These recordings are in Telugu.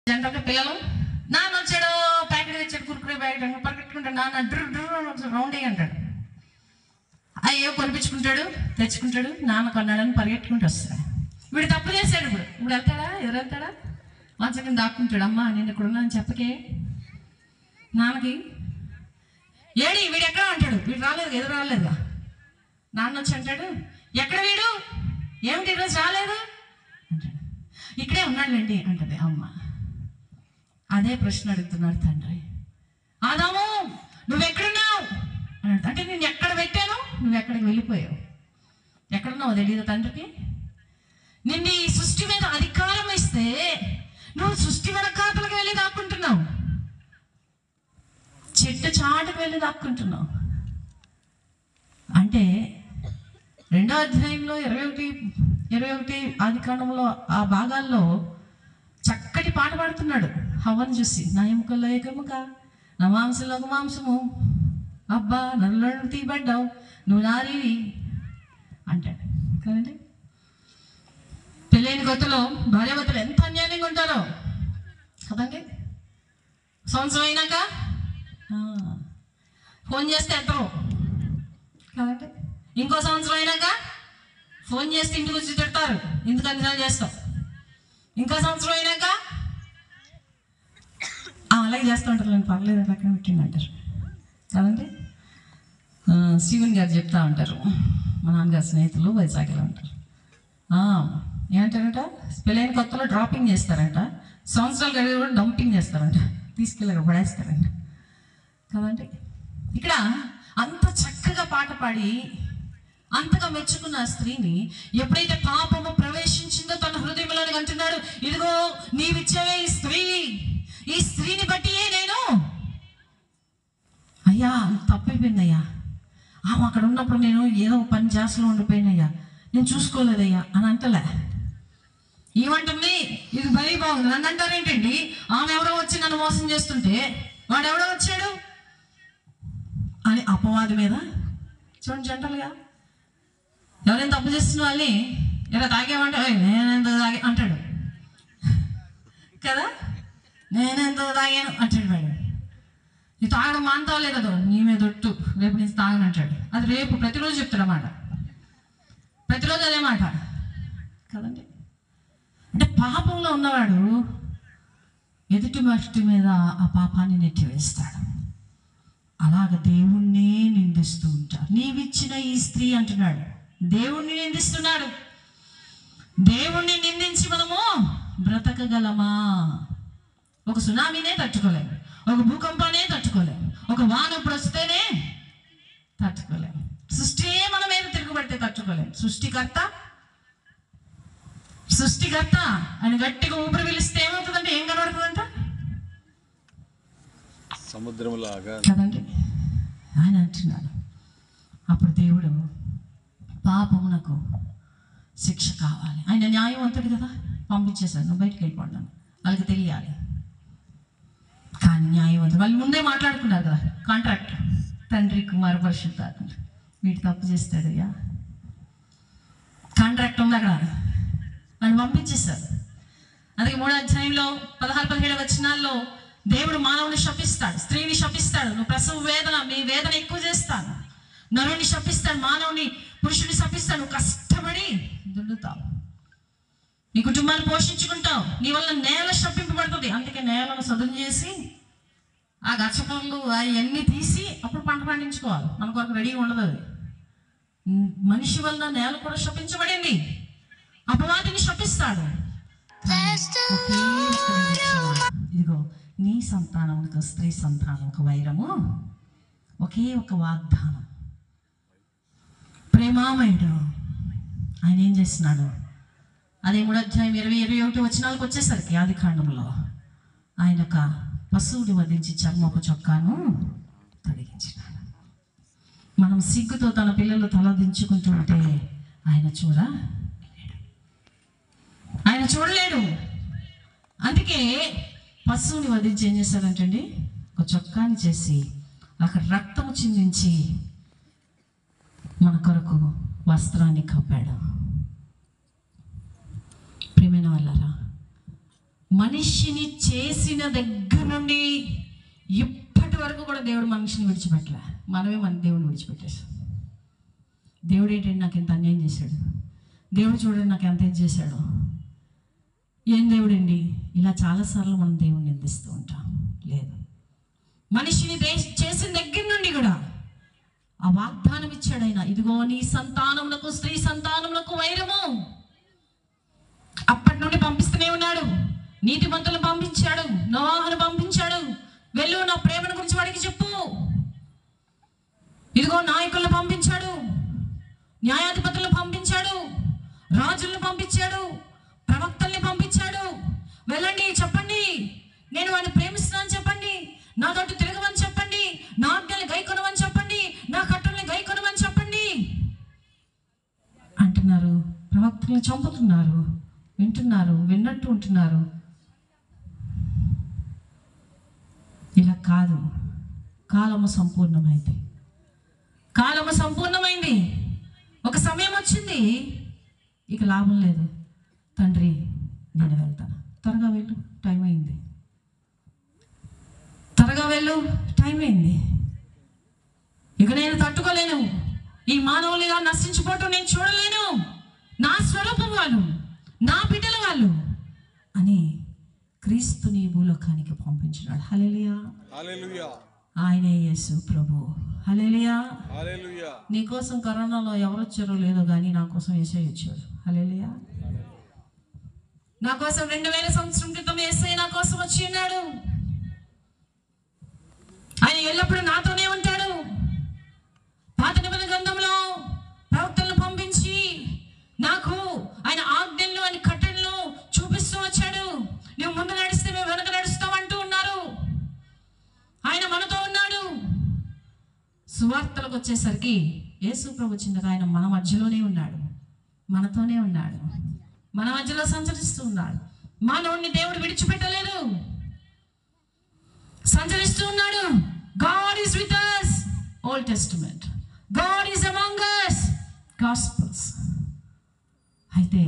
జనరల్గా పిల్లలు నాన్న వచ్చాడు, ప్యాకెట్ తెచ్చాడు, కురుకురే ప్యాకెట్ పరిగెట్టుకుంటాడు, నాన్న డ్రర్ రౌండ్ అయ్యి అంటాడు. అయ్యో కొనిపించుకుంటాడు, తెచ్చుకుంటాడు, నాన్న కొన్నాడని పరిగెట్టుకుంటూ వస్తాడు. వీడు తప్పు చేశాడు. ఇప్పుడు వెళ్తాడా, ఎదురు వెళ్తాడా, మంచం కింద దాక్కుంటాడు. అమ్మ నేను ఇక్కడ ఉన్నాను చెప్పకే నాన్నకి. ఏడి వీడు ఎక్కడ అంటాడు. వీడు రాలేదు, ఎదురు రాలేదుగా. నాన్న వచ్చి అంటాడు, ఎక్కడ వీడు, ఏమిటి ఈరోజు రాలేదు అంటాడు. ఇక్కడే ఉన్నాడులేండి అంటది అమ్మ. అదే ప్రశ్న అడుగుతున్నాడు తండ్రి. ఆదాము నువ్వెక్కడున్నావు అని అంటే నేను ఎక్కడ పెట్టాను, నువ్వు ఎక్కడికి వెళ్ళిపోయావు, ఎక్కడున్నావు తెలియదు తండ్రికి. నిన్ను ఈ సృష్టి మీద అధికారం ఇస్తే నువ్వు సృష్టి వెనకాతలకు వెళ్ళి దాక్కుంటున్నావు, చెట్టు చాటుకు వెళ్ళి దాక్కుంటున్నావు. అంటే 2వ అధ్యాయంలో 21 ఆదికాండంలో ఆ భాగాల్లో చక్కటి పాట పాడుతున్నాడు. హవ్వను చూసి నా ఎముకల్లో ఏకముక, నా మాంసంలో ఒక మాంసము, అబ్బా నన్ను తీయబడ్డావు, నువ్వు నారివి అంటాడు కదండి. పెళ్ళైన కొత్తలో భార్యాభర్తలు ఎంత అన్యాయంగా ఉంటారో కదండి. సంవత్సరం అయినాక ఫోన్ చేస్తే ఎత్తరు కదండి. ఇంకో సంవత్సరం అయినాక ఫోన్ చేస్తే ఇంటికి వచ్చి తిడతారు, ఎందుకు అన్నిసార్లు చేస్తావు. ఇంకో సంవత్సరం అయినాక అలాగే చేస్తూ ఉంటారు, నేను పర్లేదు పక్కన పెట్టింది అంటారు కదండి. శివుని గారు చెప్తా ఉంటారు, మా నాన్నగారు స్నేహితులు వైజాగ్లో ఉంటారు. ఏమంటారంట, పెళ్ళైన కొత్తలో డ్రాపింగ్ చేస్తారంట, సంవత్సరాలు కలిగి కూడా డంపింగ్ చేస్తారంట, తీసుకెళ్ళి పడేస్తారంట కదండి. ఇక్కడ అంత చక్కగా పాట పాడి అంతగా మెచ్చుకున్న ఆ స్త్రీని ఎప్పుడైతే పాపము ప్రవేశించిందో తన హృదయంలోని అంటున్నాడు, ఇదిగో నీవిచ్చేవే ఈ స్త్రీని బట్టియే నేను అయ్యా తప్పైపోయిందయ్యా, ఆమె అక్కడ ఉన్నప్పుడు నేను ఏదో పని చేస్తూ ఉండిపోయినయ్యా, నేను చూసుకోలేదయ్యా అని అంటలే. ఏమంటుంది, ఇది భలే బాగుంది. నన్ను అంటారేంటండి, ఆమె ఎవరో వచ్చి నన్ను మోసం చేస్తుంటే వాడెవడో వచ్చాడు అని అపవాది మీద. చూడండి జంటలుగా ఎవరైనా తప్పు చేస్తున్న వాళ్ళని ఎలా తాగేమంటే నేనెందుకు తాగే అంటాడు కదా, నేనెందుకు తాగాను అంటాడు వాడు. నీ తాగడం మాంతావు లేదో నీ మీద ఒట్టు, రేపు నేను తాగను అంటాడు. అది రేపు ప్రతిరోజు చెప్తాడు అన్నమాట, ప్రతిరోజు అదే మాట కదండి. అంటే పాపంలో ఉన్నవాడు ఎదుటి మట్టి మీద ఆ పాపాన్ని నెట్టివేస్తాడు. అలాగ దేవుణ్ణి నిందిస్తూ ఉంటారు. నీవిచ్చిన ఈ స్త్రీ అంటున్నాడు, దేవుణ్ణి నిందిస్తున్నాడు. దేవుణ్ణి నిందించి మనము బ్రతకగలమా? ఒక సునామీనే తట్టుకోలేము, ఒక భూకంపానే తట్టుకోలేము, ఒక వాన వస్తేనే తట్టుకోలేము, సృష్టి మన మీద తిరుగుబడితే తట్టుకోలేము. సృష్టికర్త ఆయన గట్టిగా ఊపిరి పిలిస్తే ఏమవుతుందంటే ఏం కనబడుతుందంట, సముద్రంలాగా కదండి. ఆయన అంటున్నాడు, అప్పుడు దేవుడు పాపమునకు శిక్ష కావాలి, ఆయన న్యాయవంతుడు కదా, పంపించేశాడు, నువ్వు బయటికి వెళ్ళిపోండి, వాళ్ళకి తెలియాలి. కానీ న్యాయవంతుడు వాళ్ళు ముందే మాట్లాడుకున్నారు కదా, కాంట్రాక్ట్, తండ్రి కుమార పరిశుద్ధాత్మ వీడు తప్పు చేస్తాడయ్యా, కాంట్రాక్ట్ ఉంది అక్కడ, ఆయన పంపించేశారు. అందుకే 3వ అధ్యాయంలో 16-17 వచనాల్లో దేవుడు మానవుని శపిస్తాడు, స్త్రీని శపిస్తాడు, నువ్వు ప్రసవ వేదన మీ వేదన ఎక్కువ చేస్తాను, నరుని శపిస్తాడు, మానవుని పురుషుని శపిస్తాడు, నువ్వు కష్టపడి దున్నుతావు, నీ కుటుంబాన్ని పోషించుకుంటావు, నీ వల్ల నేల శపింపబడుతుంది. అందుకే నేలను సదును చేసి ఆ గచ్చపళ్ళు అవన్నీ తీసి అప్పుడు పంట పండించుకోవాలి, మన కొరకు రెడీగా ఉండదు. అది మనిషి వల్ల నేల కూడా శపించబడింది, అపవాదిని శపిస్తాడు. ఇదిగో నీ సంతానముతో స్త్రీ సంతానముకు వైరము, ఒకే ఒక వాగ్దానం. ప్రేమామయుడు ఆయన ఏం చేస్తున్నాడు, అదే 3వ అధ్యాయం 20-21 వచనాలకు వచ్చేసరికి ఆదికాండంలో ఆయన ఒక పశువుని వధించి చర్మపు చొక్కాను తొలగించినాడు. మనం సిగ్గుతో తన పిల్లలు తల దించుకుంటూ ఉంటే ఆయన చూడలేడు. అందుకే పశువుని వధించి ఏం చేశాడంటండి, ఒక చొక్కాని చేసి అక్కడ రక్తము చిందించి మన కొరకు వస్త్రాన్ని కప్పాడు. ప్రియమైన వాళ్ళారా, మనిషిని చేసిన దగ్గర నుండి ఇప్పటి వరకు కూడా దేవుడు మనిషిని విడిచిపెట్టలే. మనమే మన దేవుడిని విడిచిపెట్టేసాం. దేవుడు ఏంటంటే నాకు ఎంత అన్యాయం చేశాడు, దేవుడు చూడండి నాకు ఎంత ఇది చేశాడు. ఏం దేవుడండి? ఇలా చాలాసార్లు మనం దేవుడిని నిందిస్తూ ఉంటాం. లేదు, మనిషిని చేసిన దగ్గర నుండి కూడా ఆ వాగ్దానం ఇచ్చాడు ఆయన, ఇదిగో నీ సంతానములకు స్త్రీ సంతానములకు వైరము. అప్పటి నుండి పంపిస్తూనే ఉన్నాడు. నీతిమంతులను పంపించాడు, నోవాహును పంపించాడు, వెళ్ళు నా ప్రేమను గురించి వాడికి చెప్పు. ఇదిగో నాయకులను పంపించాడు, న్యాయాధిపతులను పంపించాడు, రాజులను పంపించాడు, ప్రవక్తల్ని పంపించాడు. వెళ్ళండి చెప్పండి, నేను వాడిని ప్రేమిస్తున్నాను చెప్పండి, నా తోటి తిరగమని చెప్పండి, నా ఆజ్ఞల్ని గైకొనమని చెప్పండి, నా కట్టల్ని గైకొనమని చెప్పండి అంటున్నారు. ప్రవక్తల్ని చంపుతున్నారు, వింటున్నారు, విన్నట్టు ఉంటున్నారు. ఇలా కాదు. కాలము సంపూర్ణమైంది, కాలము సంపూర్ణమైంది. ఒక సమయం వచ్చింది, ఇక లాభం లేదు. తండ్రి నేను వెళ్తాను, త్వరగా వెళ్ళు, టైం అయింది, త్వరగా వెళ్ళు, టైం అయింది. ఇక నేను తట్టుకోలేను, ఈ మానవులుగా నశించిపోవటం నేను చూడలేను, నా స్వరూపం వాళ్ళు, నా బిడ్డల వాళ్ళు అని క్రీస్తుని భూలోకానికి పంపించినాడు. హల్లెలూయా, హల్లెలూయా. ఆయనే యేసు ప్రభు. హల్లెలూయా, హల్లెలూయా. నీ కోసం కరోనాలో ఎవరు వచ్చారో లేదో కానీ నా కోసం యేసయ్య వచ్చాడు. హల్లెలూయా. నా కోసం 2000 సంవత్సరం క్రితం యేసయ్య నా కోసం వచ్చి ఉన్నాడు. ఆయన ఎల్లప్పుడూ నాతోనే ఉంటాడు. పాత నిబంధన గ్రంథంలో ప్రవక్తలను పంపించి నాకు ఆయన ఆజ్ఞలను, ఆయన కట్టడలను చూపిస్తూ వచ్చాడు. నువ్వు ముందు నడిస్తే మేము వెనక నడుస్తాం అంటూ ఉన్నారు. ఆయన మనతో ఉన్నాడు. సువార్తలకు వచ్చేసరికి యేసు ప్రభు చిన్నగా ఆయన మన మధ్యలోనే ఉన్నాడు, మనతోనే ఉన్నాడు, మన మధ్యలో సంచరిస్తూ ఉన్నాడు. మానవుడిని దేవుడు విడిచిపెట్టలేదు, సంచరిస్తూ ఉన్నాడు. God is with us. Old Testament. God is among us. Gospels. అయితే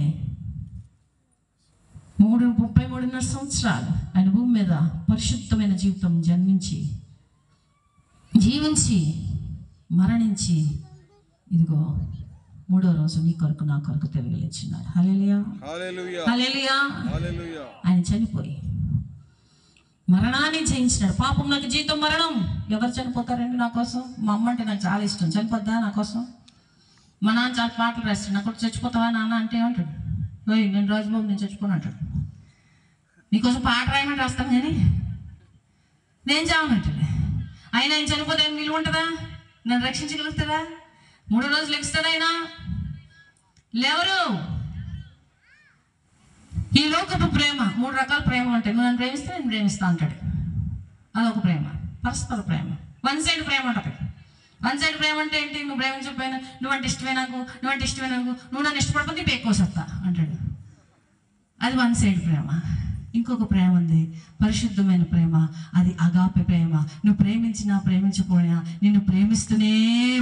33.5 సంవత్సరాలు ఆయన భూమి మీద పరిశుద్ధమైన జీవితం జీవించి మరణించి ఇదిగో 3వ రోజు నీ కొరకు నా కొరకు తిరిగి లేచినాడు. హల్లెలూయా, హల్లెలూయా, హల్లెలూయా, హల్లెలూయా. ఆయన చనిపోయి మరణాన్ని జయించినాడు. పాపంలోకి జీతం మరణం. ఎవరు చనిపోతారండి నా కోసం? మా అమ్మ అంటే నాకు చాలా ఇష్టం. చనిపోద్దా నా కోసం? మా నాన్న చాలా పాటలు రాస్తాడు. నాకు చచ్చిపోతావా నాన్న అంటే ఏమంటాడు? ఓయ్ నేను రాజుబాబు నేను చచ్చిపోను అంటాడు. నీకోసం పాట రాయమని రాస్తాను కానీ నేను చావనంటాడు. ఆయన చనిపోతే విలువ ఉంటుందా? నన్ను రక్షించగలుగుతాడా? 3వ రోజు లెగిస్తాడు ఆయన? లేవరు. ఈ లోకపు ప్రేమ 3 రకాల ప్రేమ ఉంటాయి. నువ్వు నన్ను ప్రేమిస్తే నేను ప్రేమిస్తా అంటాడు. అదొక ప్రేమ, పరస్పర ప్రేమ. వన్ సైడ్ ప్రేమ ఉంటుంది. వన్ సైడ్ ప్రేమ అంటే ఏంటి? నువ్వు ప్రేమించకపోయినా నువ్వంటే ఇష్టమే నాకు, నువ్వంటే ఇష్టమే నాకు, నువ్వు నన్ను ఇష్టపడిపోతే నీకు ఎక్కువ సత్తా అంటాడు. అది వన్ సైడ్ ప్రేమ. ఇంకొక ప్రేమ ఉంది, పరిశుద్ధమైన ప్రేమ. అది అగాపె ప్రేమ. నువ్వు ప్రేమించినా ప్రేమించకపోయినా నిన్ను ప్రేమిస్తూనే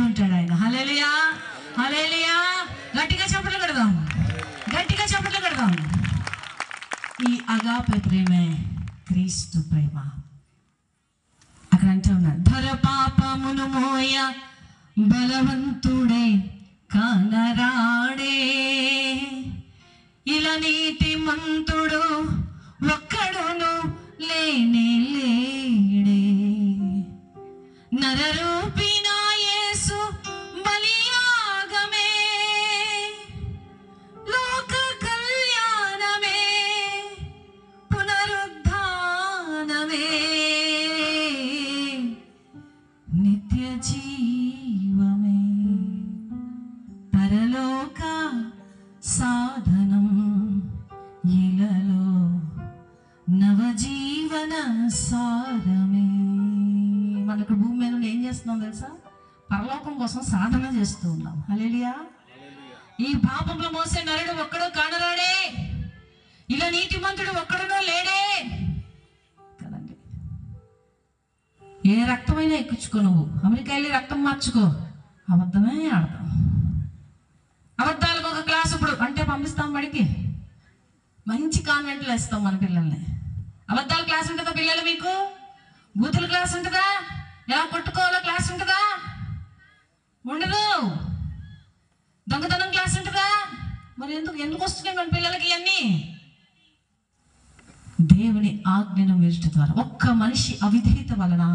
ఉంటాడు ఆయన. హల్లెలూయా, హల్లెలూయా. గట్టిగా చప్పట్లు కొడదాం, గట్టిగా చప్పట్లు కొడదాం. ఈ అగాపె ప్రేమే క్రీస్తు ప్రేమ. అక్కడ అంటే ఉన్నాడు, ధర పాపమును మోయ బలవంతుడే కానరాడే, ఇలా నీతిమంతుడు ఒక్కడును లేనే లేడే, నరరూపిన యేసు బలియాగమే, లోక కళ్యాణమే, పునరుద్ధానమే, నిత్య జీవమే, పరలోక సాధనం, ఇలలో నవజీవన సారమే. మనకు భూమి మీద ఏం చేస్తున్నాం తెలుసా? పరలోకం కోసం సాధన చేస్తూ ఉన్నాం. హల్లెలూయా. ఈ పాపంలో మోసే నరుడు ఒక్కడో కానరాడే, ఇలా నీతిమంతుడు ఒక్కడునో లేడే కదండి. ఏ రక్తమైనా ఎక్కించుకో, నువ్వు అమెరికా వెళ్ళి రక్తం మార్చుకో, అబద్ధమే ఆడతాం. అబద్ధాలకు ఒక క్లాస్ ఇప్పుడు అంటే పంపిస్తాం బడికి. మంచి కాన్వెంట్లో వేస్తాం మన పిల్లల్ని. అబద్ధాల క్లాస్ ఉంటుందా పిల్లలు మీకు? బూతుల క్లాస్ ఉంటుందా? ఎలా కొట్టుకోవాలో క్లాస్ ఉంటుందా? ఉండదు. దొంగతనం క్లాస్ ఉంటుందా? మరి ఎందుకు వస్తున్నాయి మన పిల్లలకి ఇవన్నీ? దేవుని ఆజ్ఞను మీరట ద్వారా ఒక్క మనిషి అవిధేయత వలన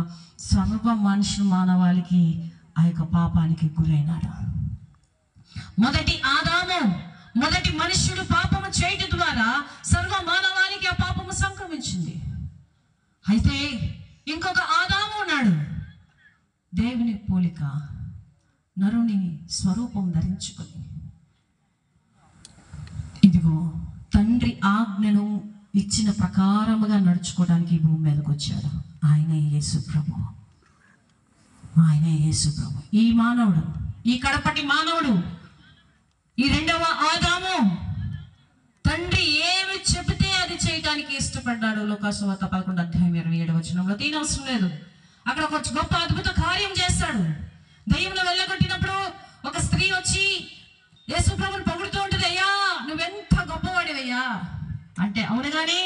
సర్వ మనుషులు మానవాళికి ఆ యొక్క పాపానికి గురైనాడు. మొదటి ఆదాము, మొదటి మనుష్యుడు పాపము చేయటం ద్వారా సర్వ మానవాళికి ఆ పాపము సంక్రమించింది. అయితే ఇంకొక ఆదాము ఉన్నాడు, దేవుని పోలిక నరుని స్వరూపం ధరించుకొని ఇదిగో తండ్రి ఆజ్ఞను ఇచ్చిన ప్రకారముగా నడుచుకోవడానికి భూమి మీదకి వచ్చాడు. ఆయనే యేసు ప్రభు. ఆయనే యేసు ప్రభు. ఈ మానవుడు, ఈ కడపటి మానవుడు, ఈ రెండవ ఆదాము తండ్రి ఏమి చెబితే అది చేయడానికి ఇష్టపడ్డాడు. లోకాసువార్త 11:27 తీనవసరం లేదు. అక్కడ ఒక గొప్ప అద్భుత కార్యం చేస్తాడు. దయ్యంలో వెళ్ళగొట్టినప్పుడు ఒక స్త్రీ వచ్చి యేసు ప్రభుని పొగుడుతూ ఉంటుంది, అయ్యా నువ్వెంత గొప్పవాడివయ్యా అంటే, అవును కానీ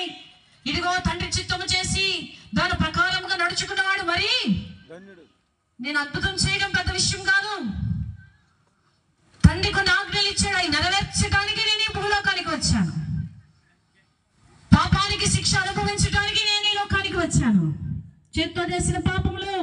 ఇదిగో తండ్రి చిత్తము చేసి దాని ప్రకారముగా నడుచుకున్నవాడు, మరి నేను అద్భుతం చేయడం పెద్ద విషయం కాదు. తండ్రి కొన్ని ఆజ్ఞలు ఇచ్చాడు, అవి నెరవేర్చడానికి నేను ఈ భూలోకానికి వచ్చాను. పాపానికి శిక్ష అనుభవించడానికి నేను ఈ లోకానికి వచ్చాను. చేత్తో చేసిన పాపములు